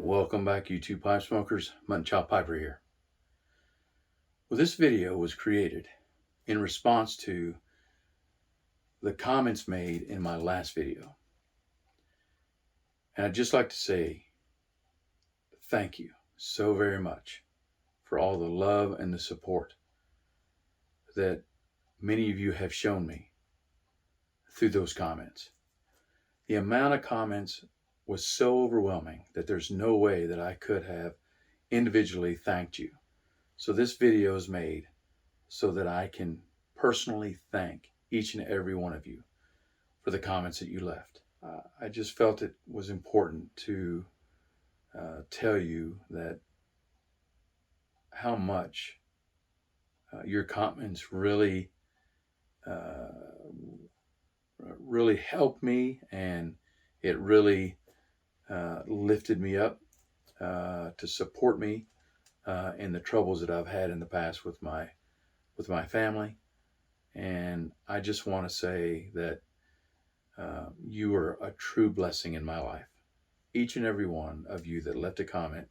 Welcome back, YouTube pipe smokers. Muttnchop Piper here. Well, this video was created in response to the comments made in my last video. And I'd just like to say thank you so very much for all the love and the support that many of you have shown me through those comments. The amount of comments was so overwhelming that there's no way that I could have individually thanked you. So this video is made so that I can personally thank each and every one of you for the comments that you left. I just felt it was important to tell you that how much your comments really helped me, and it really lifted me up to support me in the troubles that I've had in the past with my family. And I just want to say that you are a true blessing in my life. Each and every one of you that left a comment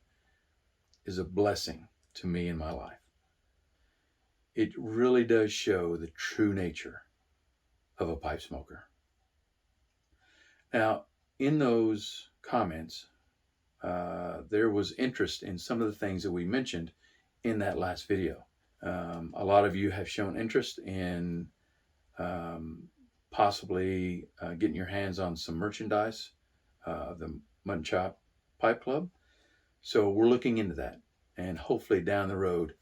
is a blessing to me in my life. It really does show the true nature of a pipe smoker. Now, in those comments, there was interest in some of the things that we mentioned in that last video. A lot of you have shown interest in possibly getting your hands on some merchandise of the Muttnchop Pipe Club. So we're looking into that, and hopefully down the road,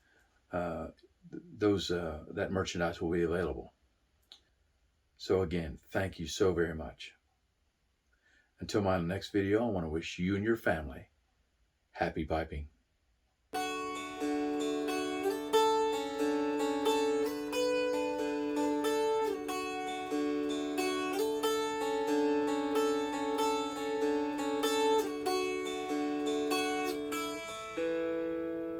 that merchandise will be available. So again, thank you so very much. Until my next video, I want to wish you and your family happy piping.